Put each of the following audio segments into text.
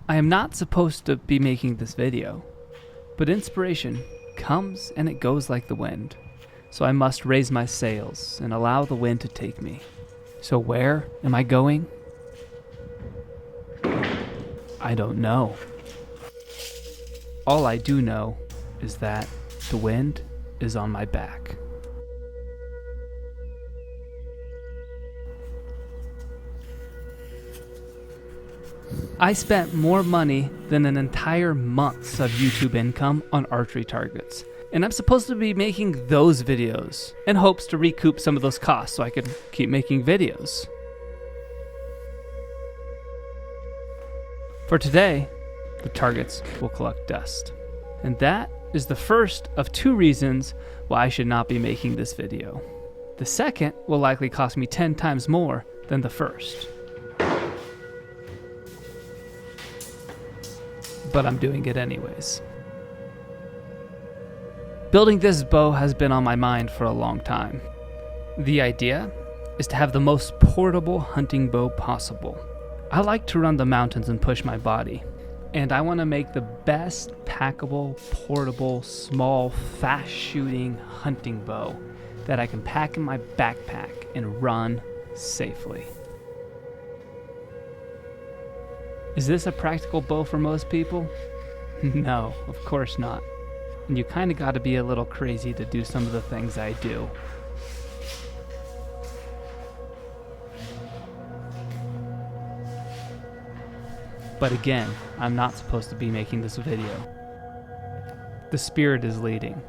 I am not supposed to be making this video, but inspiration comes and it goes like the wind. So I must raise my sails and allow the wind to take me. So where am I going? I don't know. All I do know is that the wind is on my back. I spent more money than an entire month's of YouTube income on archery targets. And I'm supposed to be making those videos in hopes to recoup some of those costs so I can keep making videos. For today, the targets will collect dust. And that is the first of 2 reasons why I should not be making this video. The second will likely cost me 10 times more than the first. But I'm doing it anyways. Building this bow has been on my mind for a long time. The idea is to have the most portable hunting bow possible. I like to run the mountains and push my body, and I want to make the best packable, portable, small, fast-shooting hunting bow that I can pack in my backpack and run safely. Is this a practical bow for most people? No, of course not. And you kind of got to be a little crazy to do some of the things I do. But again, I'm not supposed to be making this video. The spirit is leading.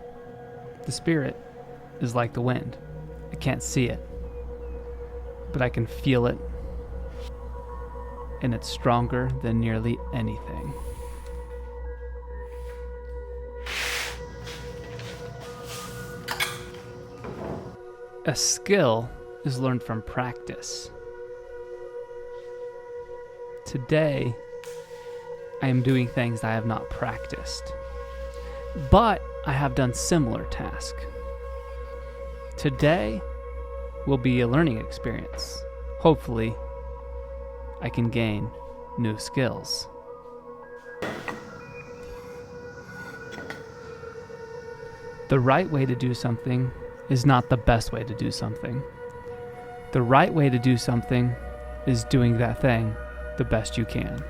The spirit is like the wind. I can't see it, but I can feel it. And it's stronger than nearly anything. A skill is learned from practice. Today, I am doing things I have not practiced, but I have done similar tasks. Today will be a learning experience. Hopefully, I can gain new skills. The right way to do something is not the best way to do something. The right way to do something is doing that thing the best you can.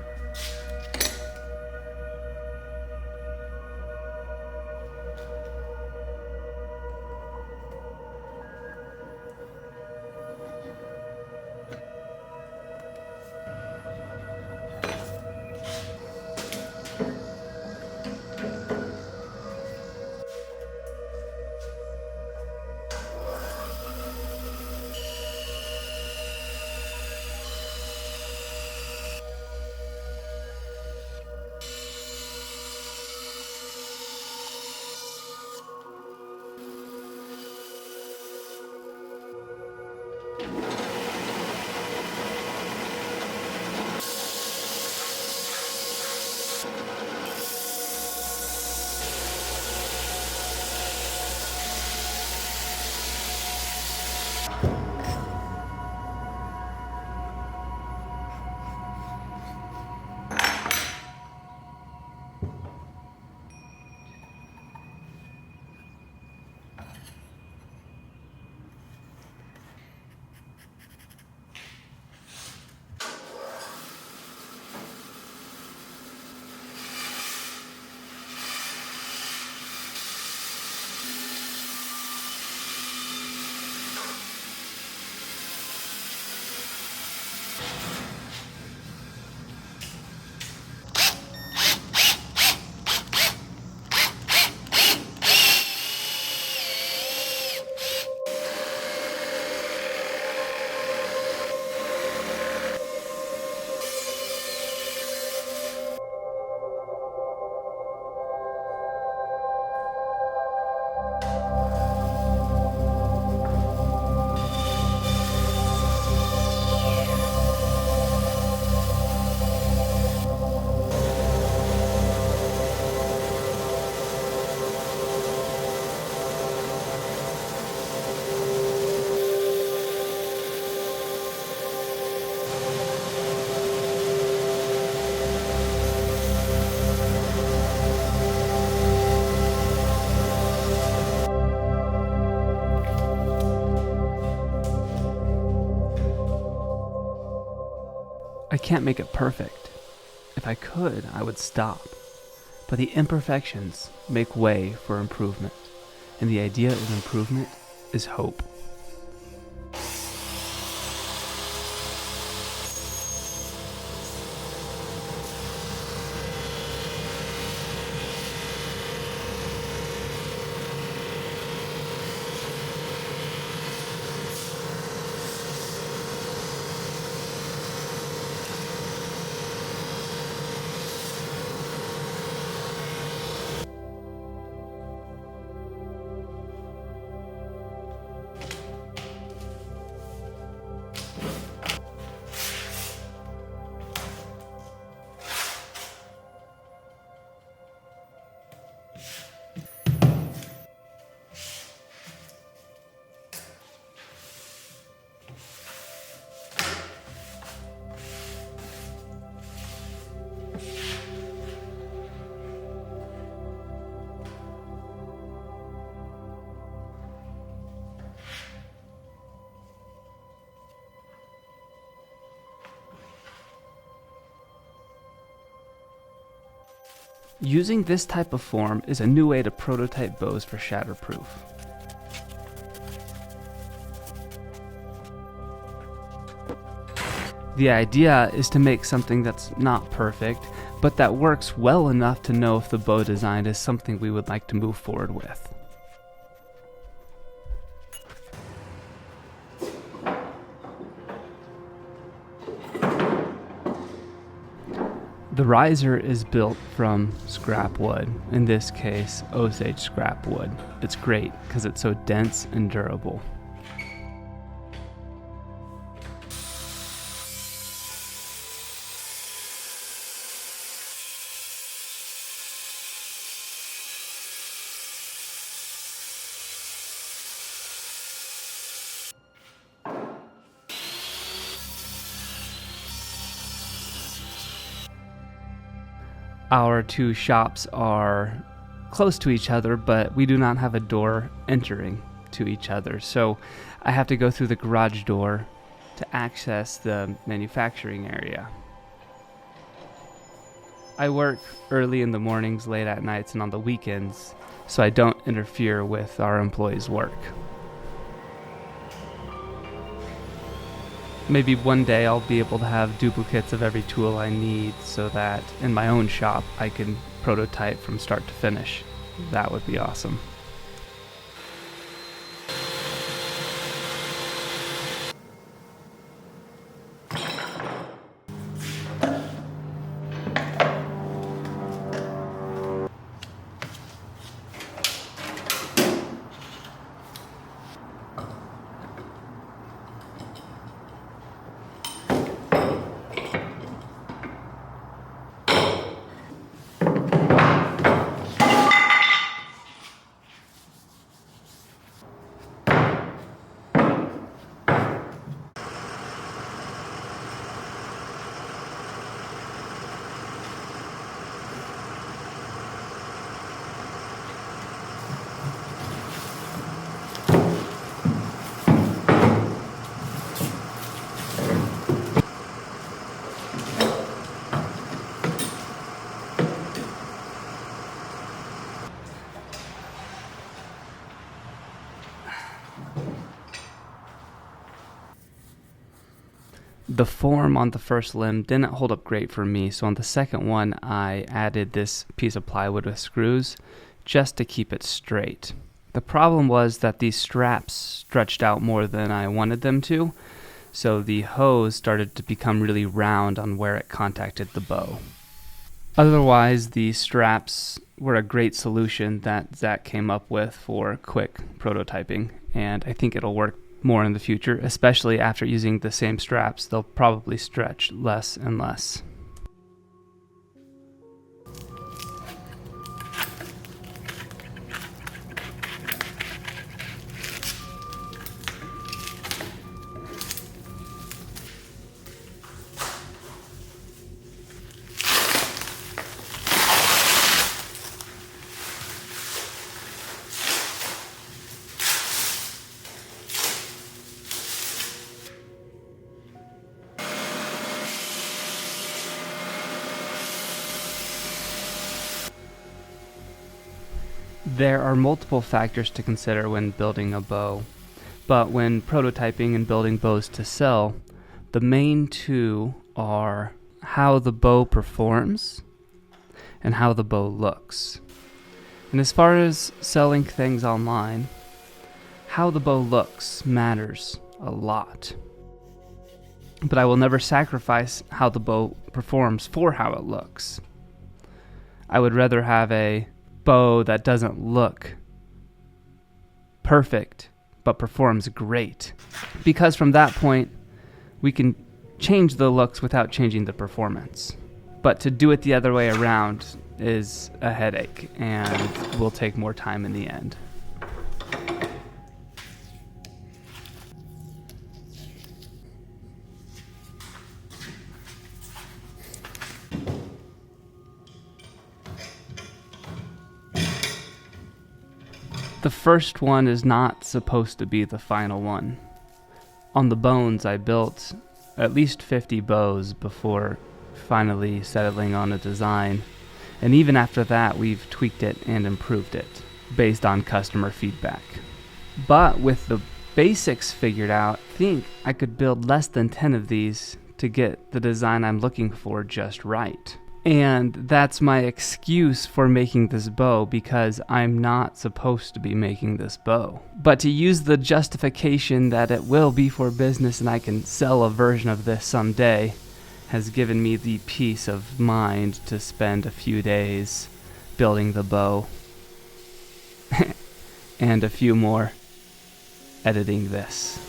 can't make it perfect. If I could, I would stop. But the imperfections make way for improvement, and the idea of improvement is hope. Using this type of form is a new way to prototype bows for shatterproof. The idea is to make something that's not perfect, but that works well enough to know if the bow design is something we would like to move forward with. The riser is built from scrap wood, in this case Osage scrap wood. It's great because it's so dense and durable. Our two shops are close to each other, but we do not have a door entering to each other. So I have to go through the garage door to access the manufacturing area. I work early in the mornings, late at nights, and on the weekends, so I don't interfere with our employees' work. Maybe one day I'll be able to have duplicates of every tool I need so that in my own shop I can prototype from start to finish. That would be awesome. The form on the first limb didn't hold up great for me, so on the second one I added this piece of plywood with screws just to keep it straight. The problem was that these straps stretched out more than I wanted them to, so the hose started to become really round on where it contacted the bow. Otherwise, the straps were a great solution that Zach came up with for quick prototyping, and I think it'll work more in the future, especially after using the same straps. They'll probably stretch less and less. There are multiple factors to consider when building a bow, but when prototyping and building bows to sell, the main two are how the bow performs and how the bow looks. And as far as selling things online, how the bow looks matters a lot. But I will never sacrifice how the bow performs for how it looks. I would rather have a bow that doesn't look perfect but performs great, because from that point we can change the looks without changing the performance. But to do it the other way around is a headache and will take more time in the end. The first one is not supposed to be the final one. On the bones, I built at least 50 bows before finally settling on a design. And even after that, we've tweaked it and improved it based on customer feedback. But with the basics figured out, I think I could build less than 10 of these to get the design I'm looking for just right. And that's my excuse for making this bow, because I'm not supposed to be making this bow. But to use the justification that it will be for business and I can sell a version of this someday has given me the peace of mind to spend a few days building the bow and a few more editing this.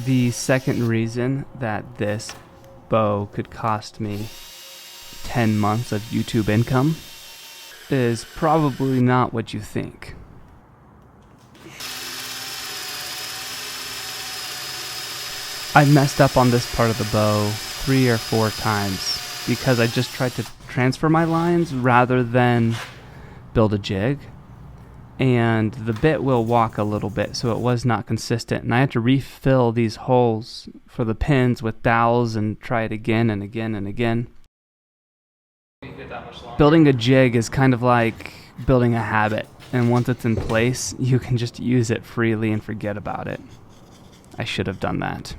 The second reason that this bow could cost me 10 months of YouTube income is probably not what you think. I messed up on this part of the bow 3 or 4 times because I just tried to transfer my lines rather than build a jig. And the bit will walk a little bit, so it was not consistent. And I had to refill these holes for the pins with dowels and try it again and again and again. Building a jig is kind of like building a habit, and once it's in place, you can just use it freely and forget about it. I should have done that.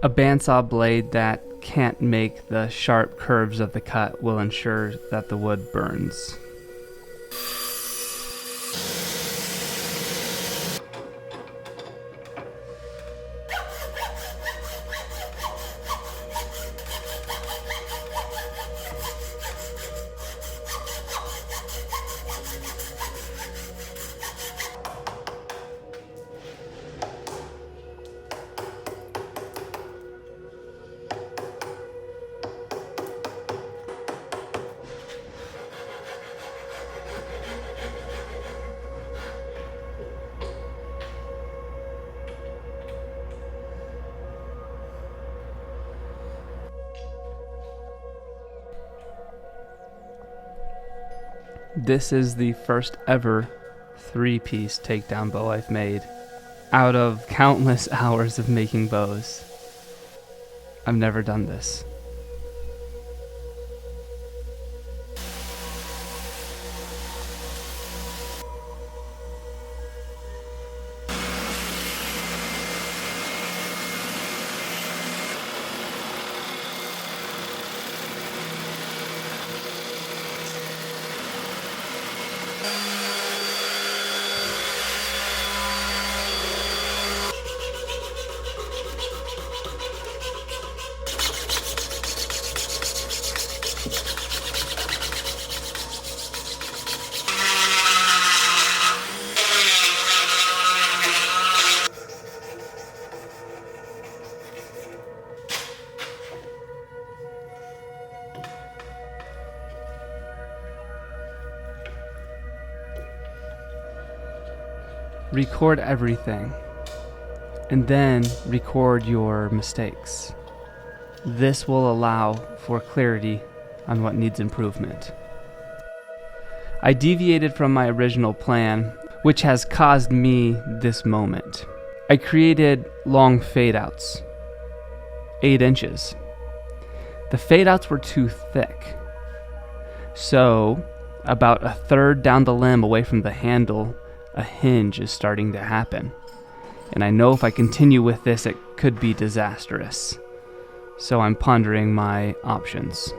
A bandsaw blade that can't make the sharp curves of the cut will ensure that the wood burns. This is the first ever 3-piece takedown bow I've made out of countless hours of making bows. I've never done this. Record everything, and then record your mistakes. This will allow for clarity on what needs improvement. I deviated from my original plan, which has caused me this moment. I created long fade-outs, 8 inches. The fade-outs were too thick, so about a third down the limb away from the handle, a hinge is starting to happen. And I know if I continue with this, it could be disastrous. So I'm pondering my options.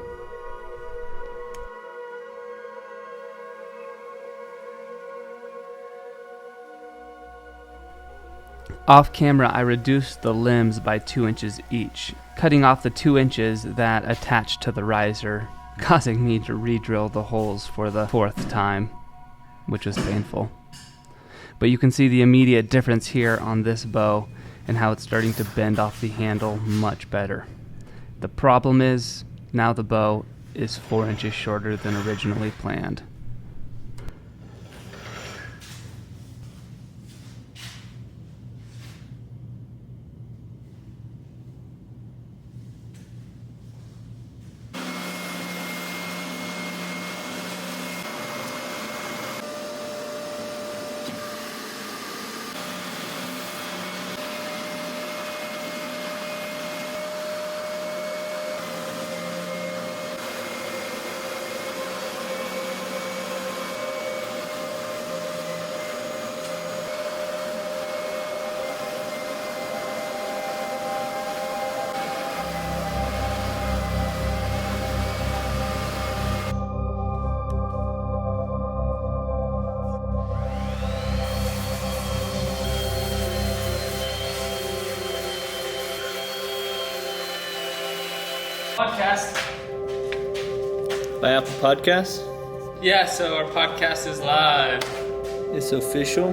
Off camera, I reduced the limbs by 2 inches each, cutting off the 2 inches that attached to the riser, causing me to re-drill the holes for the 4th time, which was painful. But you can see the immediate difference here on this bow and how it's starting to bend off the handle much better. The problem is, now the bow is 4 inches shorter than originally planned. Podcast. By Apple Podcasts? Yeah, so our podcast is live. It's official.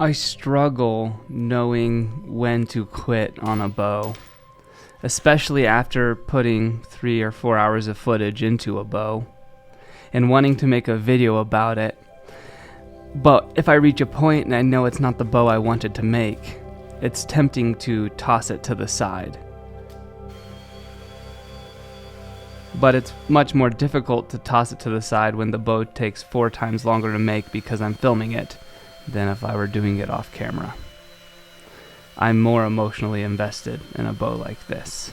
I struggle knowing when to quit on a bow, especially after putting 3 or 4 hours of footage into a bow and wanting to make a video about it. But if I reach a point and I know it's not the bow I wanted to make, it's tempting to toss it to the side. But it's much more difficult to toss it to the side when the bow takes 4 times longer to make because I'm filming it than if I were doing it off camera. I'm more emotionally invested in a bow like this.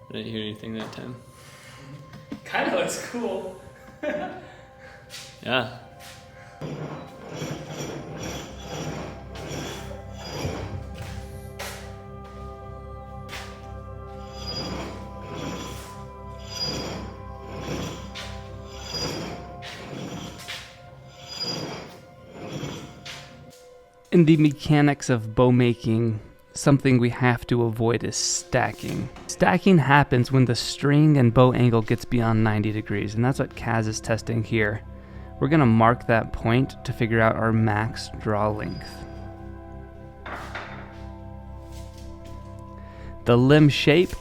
I didn't hear anything that time. Kind of looks cool. Yeah. In the mechanics of bow making, something we have to avoid is stacking. Stacking happens when the string and bow angle gets beyond 90 degrees, and that's what Kaz is testing here. We're gonna mark that point to figure out our max draw length. The limb shape,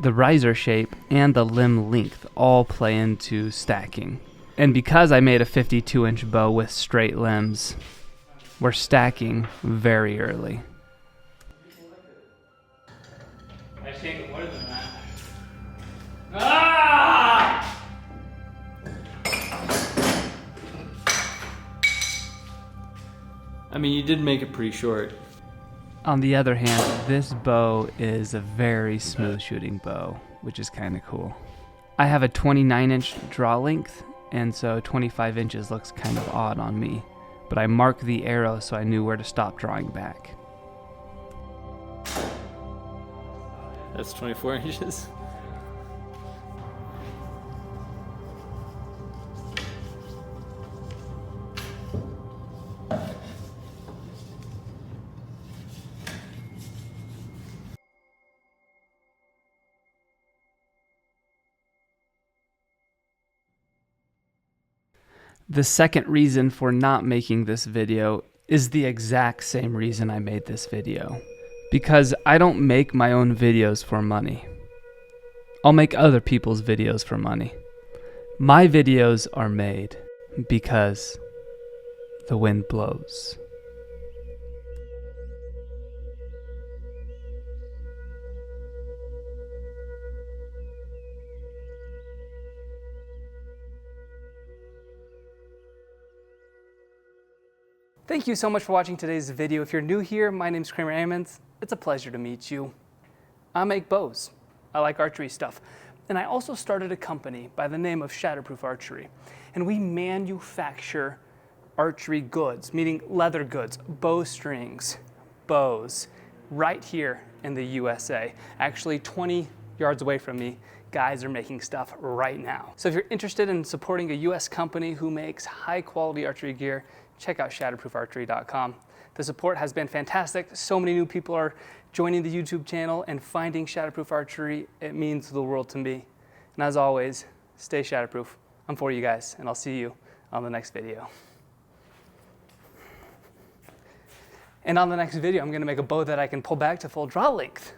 the riser shape, and the limb length all play into stacking. And because I made a 52-inch bow with straight limbs, we're stacking very early. I can't get more than that. Ah! I mean, you did make it pretty short. On the other hand, this bow is a very smooth shooting bow, which is kind of cool. I have a 29-inch draw length, and so 25 inches looks kind of odd on me, but I marked the arrow so I knew where to stop drawing back. That's 24 inches. The second reason for not making this video is the exact same reason I made this video. Because I don't make my own videos for money. I'll make other people's videos for money. My videos are made because the wind blows. Thank you so much for watching today's video. If you're new here, my name's Kramer Ammons. It's a pleasure to meet you. I make bows. I like archery stuff. And I also started a company by the name of Shatterproof Archery. And we manufacture archery goods, meaning leather goods, bowstrings, bows, right here in the USA. Actually, 20 yards away from me, guys are making stuff right now. So if you're interested in supporting a US company who makes high quality archery gear, check out shatterproofarchery.com. The support has been fantastic. So many new people are joining the YouTube channel and finding Shatterproof Archery. It means the world to me. And as always, stay shatterproof. I'm for you guys, and I'll see you on the next video. And on the next video, I'm gonna make a bow that I can pull back to full draw length.